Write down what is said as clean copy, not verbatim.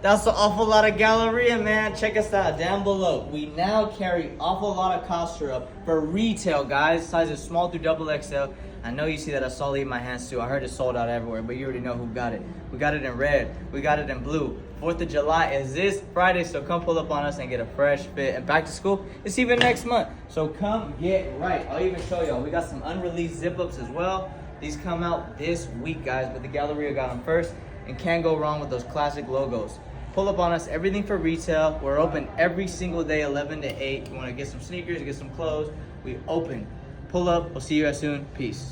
That's an awful lot of Galleria, man. Check us out down below. We now carry awful lot of cough syrup for retail, guys. Sizes small through double XL. I know you see that I saw it in my hands too. I heard it sold out everywhere, but you already know who got it. We got it in red. We got it in blue. 4th of July is this Friday, so come pull up on us and get a fresh fit. And back to school, it's even next month. So come get right. I'll even show y'all. We got some unreleased zip-ups as well. These come out this week, guys, but the Galleria got them first. And can't go wrong with those classic logos. Pull up on us, everything for retail. We're open every single day, 11 to 8. You want to get some sneakers, get some clothes, we open. Pull up, we'll see you guys soon. Peace.